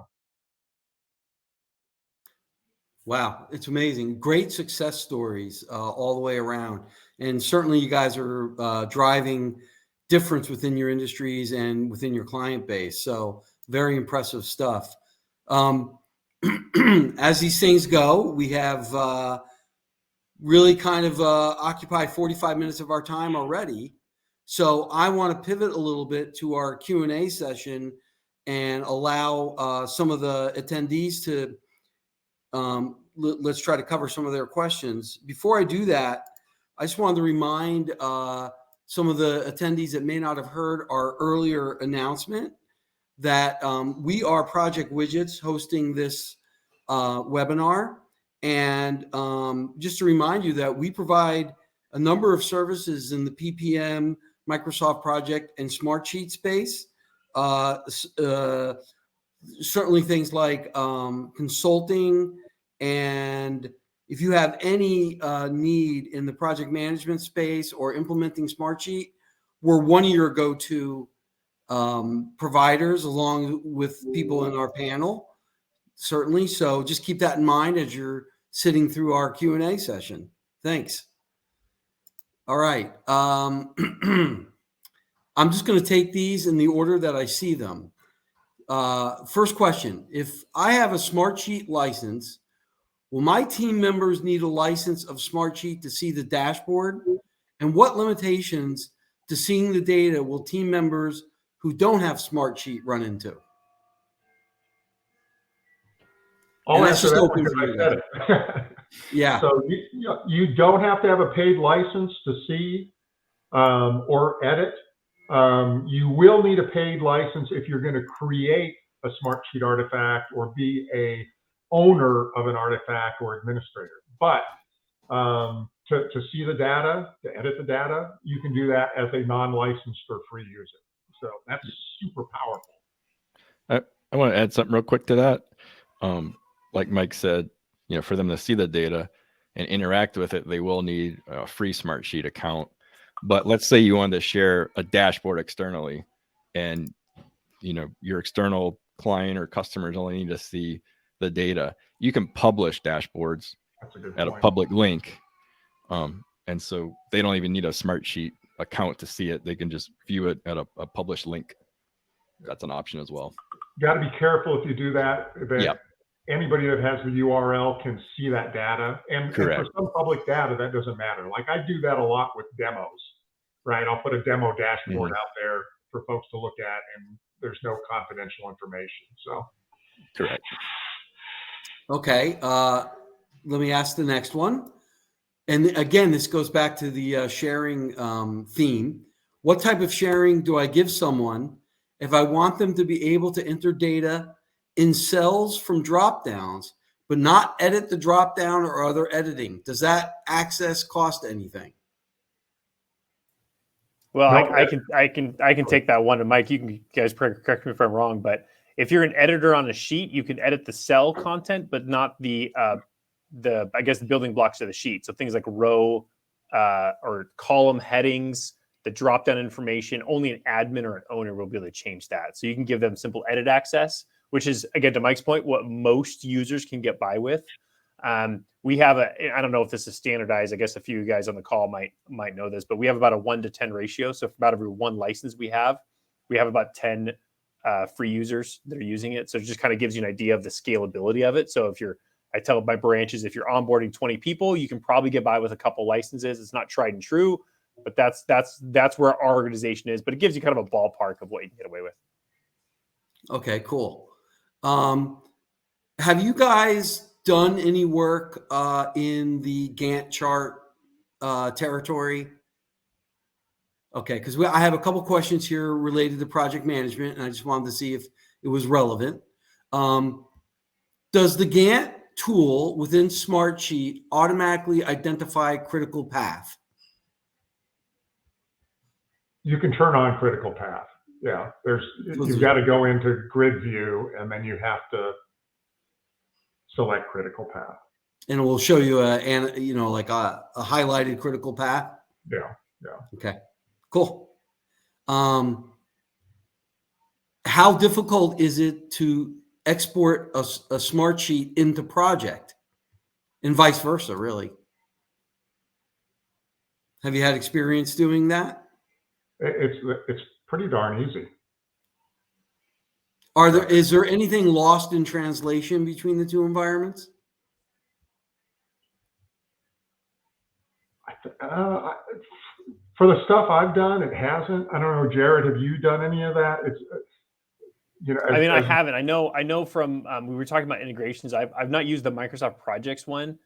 Wow, it's amazing. Great success stories all the way around. And certainly you guys are driving difference within your industries and within your client base. So very impressive stuff. As these things go, we have really kind of occupied 45 minutes of our time already. So I want to pivot a little bit to our Q&A session and allow some of the attendees to let's try to cover some of their questions. Before I do that, I just wanted to remind some of the attendees that may not have heard our earlier announcement that we are Project Widgets hosting this webinar. And just to remind you that we provide a number of services in the PPM, Microsoft Project, and Smartsheet space. Certainly things like consulting, and if you have any need in the project management space or implementing Smartsheet, we're one of your go-to providers along with people in our panel, certainly. So just keep that in mind as you're sitting through our Q&A session. Thanks. All right. I'm just going to take these in the order that I see them. First question: if I have a Smartsheet license, will my team members need a license of Smartsheet to see the dashboard? And what limitations to seeing the data will team members who don't have Smartsheet run into? I'll And that's answer just that open because for I you said guys. it. Yeah. So you don't have to have a paid license to see or edit. You will need a paid license if you're going to create a Smartsheet artifact or be a owner of an artifact or administrator. But to see the data, to edit the data, you can do that as a non-licensed or free user. So that's super powerful. I want to add something real quick to that. Like Mike said, for them to see the data and interact with it, they will need a free Smartsheet account. But let's say you wanted to share a dashboard externally, and your external client or customers only need to see the data. You can publish dashboards at a public link, and so they don't even need a Smartsheet account to see it. They can just view it at a published link. That's an option as well. Got to be careful if you do that. Yep. Anybody that has the URL can see that data. And for some public data, that doesn't matter. Like I do that a lot with demos, right? I'll put a demo dashboard out there for folks to look at, and there's no confidential information. So, correct. Okay. Let me ask the next one. And again, this goes back to the sharing theme. What type of sharing do I give someone if I want them to be able to enter data in cells from drop downs, but not edit the drop down or other editing? Does that access cost anything? Well, I can take that one. And Mike, you guys correct me if I'm wrong, but if you're an editor on a sheet, you can edit the cell content, but not the building blocks of the sheet. So things like row or column headings, the drop down information. Only an admin or an owner will be able to change that. So you can give them simple edit access, which is, again, to Mike's point, what most users can get by with. We have I don't know if this is standardized. I guess a few of you guys on the call might know this, but we have about a 1-to-10 ratio. So for about every one license we have about 10 free users that are using it. So it just kind of gives you an idea of the scalability of it. So I tell my branches, if you're onboarding 20 people, you can probably get by with a couple licenses. It's not tried and true, but that's where our organization is. But it gives you kind of a ballpark of what you can get away with. Okay, cool. Have you guys done any work in the Gantt chart territory? Okay, because I have a couple questions here related to project management, and I just wanted to see if it was relevant. Does the Gantt tool within Smartsheet automatically identify critical path? You can turn on critical path. Yeah, you've got to go into grid view, and then you have to select critical path. And it will show you like a highlighted critical path. Yeah. Okay, cool. How difficult is it to export a Smartsheet into Project, and vice versa? Really, have you had experience doing that? It's pretty darn easy. Is there anything lost in translation between the two environments? For the stuff I've done, it hasn't. I don't know, Jared, have you done any of that? I haven't. I know from we were talking about integrations. I've not used the Microsoft Projects one,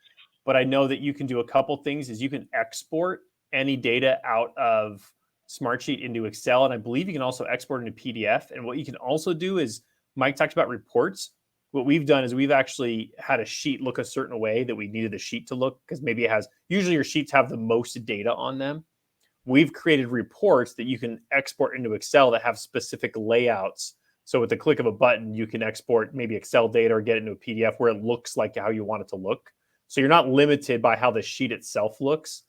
but I know that you can do a couple things. Is you can export any data out of Smartsheet into Excel, and I believe you can also export into PDF. And what you can also do is, Mike talked about reports. What we've done is we've actually had a sheet look a certain way that we needed the sheet to look, because maybe usually your sheets have the most data on them. We've created reports that you can export into Excel that have specific layouts. So with the click of a button, you can export maybe Excel data or get it into a PDF where it looks like how you want it to look. So you're not limited by how the sheet itself looks.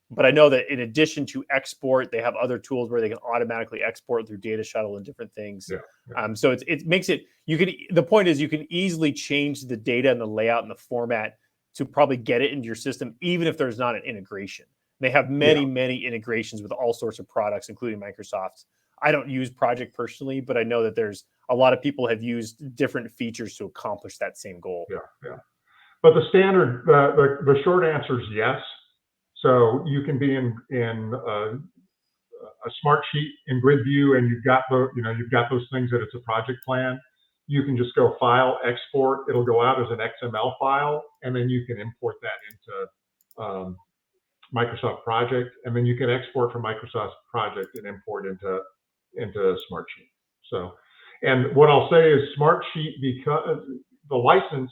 But I know that in addition to export, they have other tools where they can automatically export through Data Shuttle and different things. Yeah. So it makes it, the point is you can easily change the data and the layout and the format to probably get it into your system, even if there's not an integration. They have many integrations with all sorts of products, including Microsoft's. I don't use Project personally, but I know that there's a lot of people have used different features to accomplish that same goal. Yeah. But the standard, the short answer is yes. So you can be in a Smartsheet in grid view, and you've got those things that it's a project plan. You can just go File, Export. It'll go out as an XML file, and then you can import that into Microsoft Project, and then you can export from Microsoft Project and import into Smartsheet. So, and what I'll say is Smartsheet, because the license,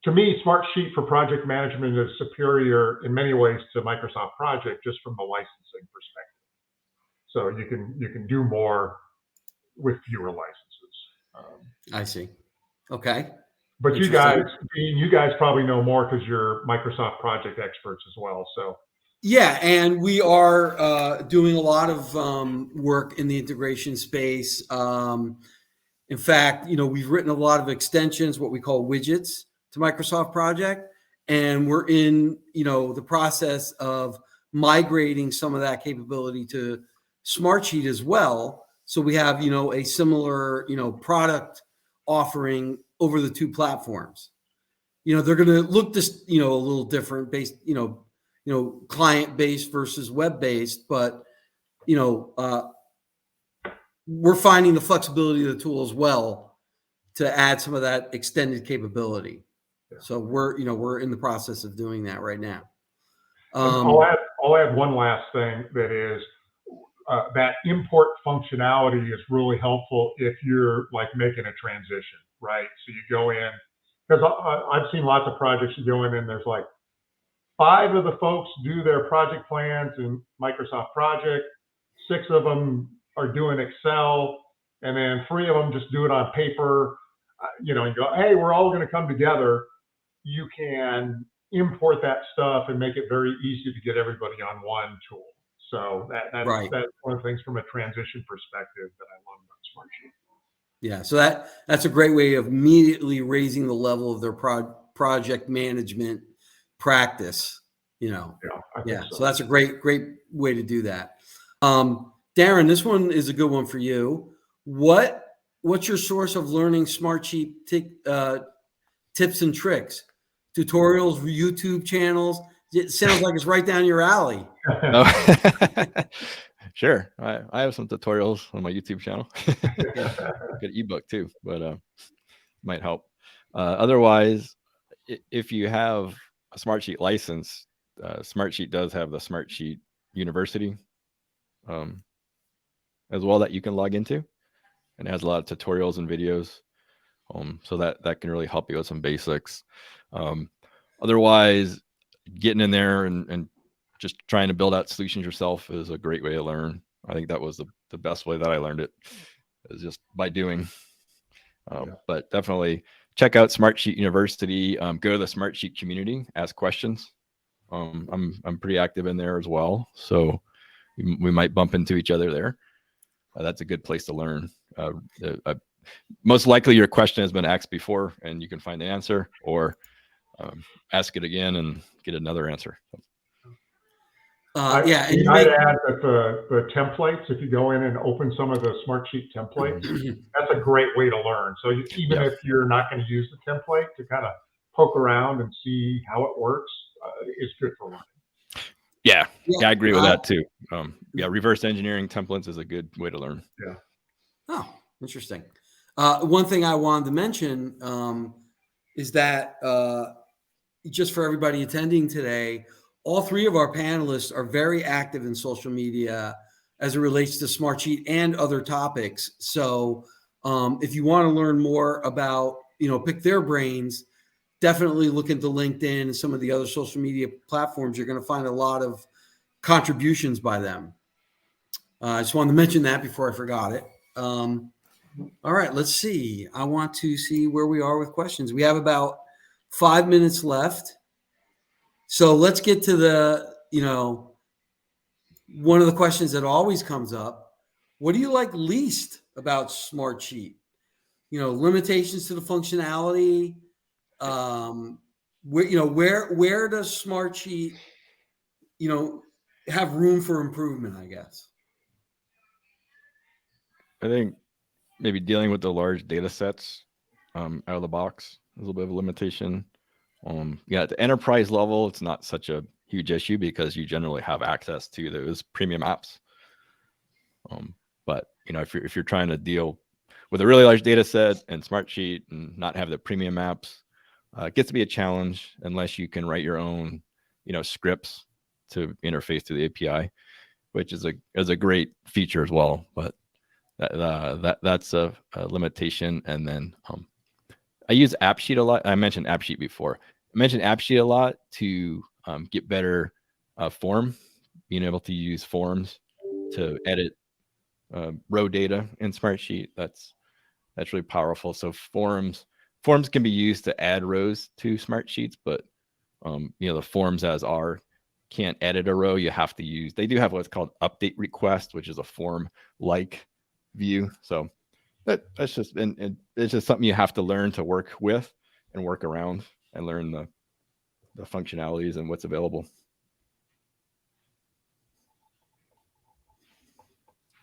to me, Smartsheet for project management is superior in many ways to Microsoft Project, just from the licensing perspective. So you can do more with fewer licenses. I see. Okay. But you guys probably know more because you're Microsoft Project experts as well. So yeah, and we are doing a lot of work in the integration space. In fact, we've written a lot of extensions, what we call widgets, to Microsoft Project, and we're in the process of migrating some of that capability to Smartsheet as well. So we have a similar product offering over the two platforms. They're going to look just a little different based client based versus web based, but we're finding the flexibility of the tool as well to add some of that extended capability. So we're in the process of doing that right now. I'll add one last thing, that is that import functionality is really helpful if you're like making a transition, right? So you go in, because I've seen lots of projects you go in and there's like 5 of the folks do their project plans in Microsoft Project, 6 of them are doing Excel, and then 3 of them just do it on paper. You go, hey, we're all going to come together. You can import that stuff and make it very easy to get everybody on one tool. So that's one of the things from a transition perspective that I love about Smartsheet. Yeah, so that's a great way of immediately raising the level of their project management practice. Yeah, I think so that's a great way to do that. Darren, this one is a good one for you. What's your source of learning Smartsheet tips and tricks? Tutorials, YouTube channels? It sounds like it's right down your alley. Sure. I have some tutorials on my YouTube channel. Good ebook too, but might help. Otherwise, if you have a Smartsheet license, Smartsheet does have the Smartsheet University as well that you can log into, and it has a lot of tutorials and videos. So that can really help you with some basics. Otherwise, getting in there and just trying to build out solutions yourself is a great way to learn. I think that was the best way that I learned it, is just by doing. But definitely check out Smartsheet University. Go to the Smartsheet community, ask questions. I'm pretty active in there as well, so we might bump into each other there. That's a good place to learn. Most likely your question has been asked before and you can find the answer, or ask it again and get another answer. I'd add that the templates, if you go in and open some of the Smartsheet templates, that's a great way to learn. So even if you're not going to use the template, to kind of poke around and see how it works is good for learning. Yeah, I agree with that too. Reverse engineering templates is a good way to learn. Yeah. Oh, interesting. One thing I wanted to mention is that just for everybody attending today, all 3 of our panelists are very active in social media as it relates to Smartsheet and other topics. So if you want to learn more about, pick their brains, definitely look into LinkedIn and some of the other social media platforms. You're going to find a lot of contributions by them. I just wanted to mention that before I forgot it. All right, let's see. I want to see where we are with questions. We have about 5 minutes left. So let's get to the, one of the questions that always comes up. What do you like least about Smartsheet? Limitations to the functionality. Where does Smartsheet, have room for improvement, I guess? I think maybe dealing with the large data sets out of the box is a little bit of a limitation. Yeah, at the enterprise level, it's not such a huge issue because you generally have access to those premium apps. But if you're trying to deal with a really large data set and Smartsheet and not have the premium apps, it gets to be a challenge unless you can write your own, scripts to interface to the API, which is a great feature as well. But that's a limitation. And then I use AppSheet a lot. I mentioned AppSheet before. I mentioned AppSheet a lot to get better being able to use forms to edit row data in Smartsheet. That's really powerful. So forms can be used to add rows to Smartsheets, but the forms as are can't edit a row. You have to use. They do have what's called update request, which is a form-like view. So that's just and it's just something you have to learn to work with and work around and learn the functionalities and what's available.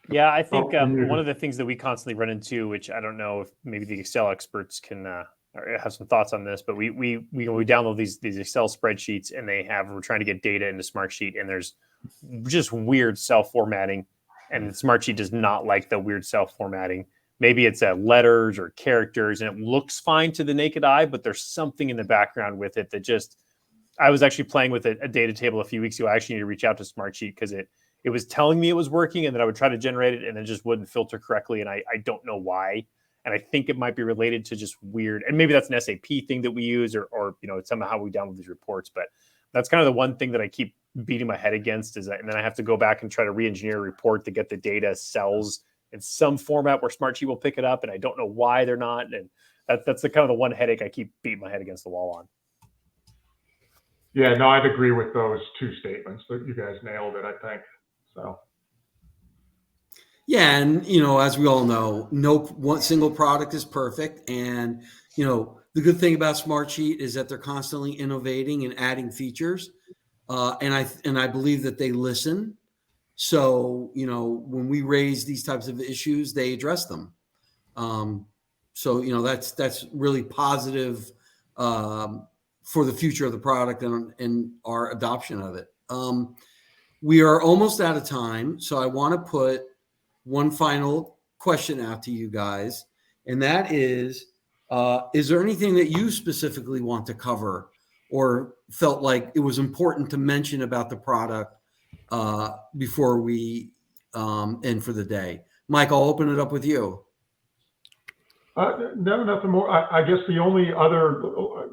Yeah, I think one of the things that we constantly run into, which I don't know if maybe the Excel experts can have some thoughts on this, but we download these Excel spreadsheets and we're trying to get data into Smartsheet, and there's just weird cell formatting, and Smartsheet does not like the weird cell formatting. Maybe it's letters or characters, and it looks fine to the naked eye, but there's something in the background with it that just. I was actually playing with a data table a few weeks ago. I actually need to reach out to Smartsheet because it was telling me it was working, and then I would try to generate it, and it just wouldn't filter correctly, and I don't know why. And I think it might be related to just weird, and maybe that's an SAP thing that we use, or somehow we download these reports. But that's kind of the one thing that I keep beating my head against is that, and then I have to go back and try to re-engineer a report to get the data cells in some format where Smartsheet will pick it up, and I don't know why they're not. And that's the kind of the one headache I keep beating my head against the wall on. Yeah, no, I'd agree with those two statements. That you guys nailed it, I think. So. Yeah, and as we all know, no one single product is perfect, and the good thing about Smartsheet is that they're constantly innovating and adding features, and I believe that they listen. So when we raise these types of issues, they address them. So that's really positive for the future of the product and our adoption of it. We are almost out of time, so I want to put one final question out to you guys, and that is there anything that you specifically want to cover or felt like it was important to mention about the product before we end for the day? Mike, I'll open it up with you. No, nothing more. I guess the only other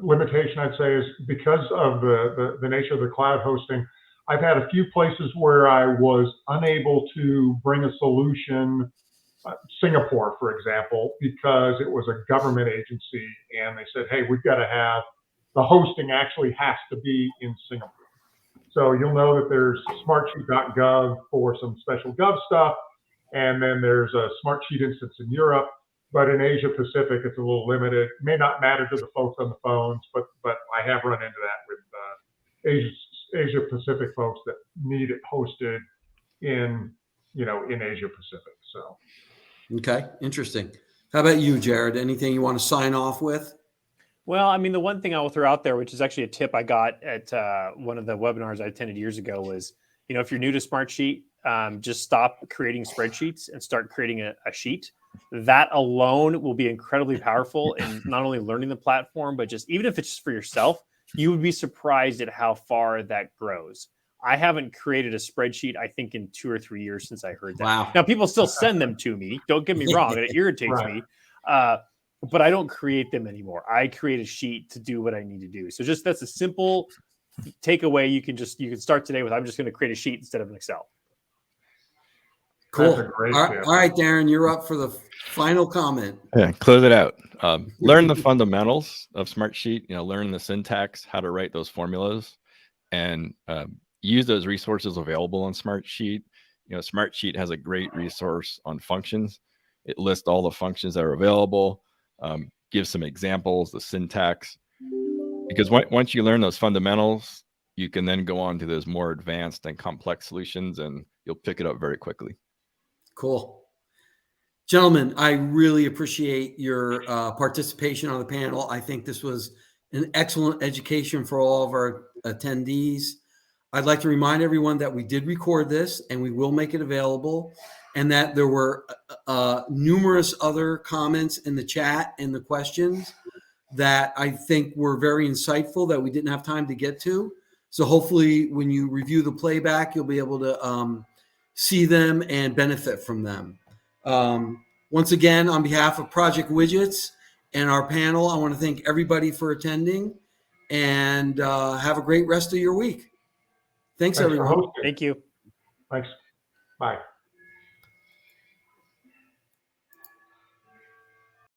limitation I'd say is because of the nature of the cloud hosting, I've had a few places where I was unable to bring a solution, Singapore, for example, because it was a government agency and they said, hey, we've got to have the hosting actually has to be in Singapore. So you'll know that there's smartsheet.gov for some special gov stuff, and then there's a Smartsheet instance in Europe. But in Asia Pacific, it's a little limited. It may not matter to the folks on the phones, but I have run into that with Asia Pacific folks that need it hosted in Asia Pacific. So, okay, interesting. How about you, Jared? Anything you want to sign off with? Well, I mean, the one thing I will throw out there, which is actually a tip I got at one of the webinars I attended years ago, was if you're new to Smartsheet, just stop creating spreadsheets and start creating a sheet. That alone will be incredibly powerful in not only learning the platform, but just even if it's just for yourself, you would be surprised at how far that grows. I haven't created a spreadsheet, I think, in 2 or 3 years since I heard that. Wow. Now, people still send them to me. Don't get me wrong. And it irritates me. But I don't create them anymore. I create a sheet to do what I need to do. So that's a simple takeaway. You can start today with, I'm just going to create a sheet instead of an Excel. Cool. All right, Darren, you're up for the final comment. Yeah, close it out. Learn the fundamentals of Smartsheet. Learn the syntax, how to write those formulas, and use those resources available on Smartsheet. Smartsheet has a great resource on functions. It lists all the functions that are available, gives some examples, the syntax. Because once you learn those fundamentals, you can then go on to those more advanced and complex solutions, and you'll pick it up very quickly. Cool. Gentlemen, I really appreciate your participation on the panel. I think this was an excellent education for all of our attendees. I'd like to remind everyone that we did record this and we will make it available, and that there were numerous other comments in the chat and the questions that I think were very insightful that we didn't have time to get to. So hopefully when you review the playback, you'll be able to see them and benefit from them. Once again, on behalf of Project Widgets and our panel, I want to thank everybody for attending, and have a great rest of your week. Thanks Thanks for everyone. hosting. Thank you. Thanks. Bye.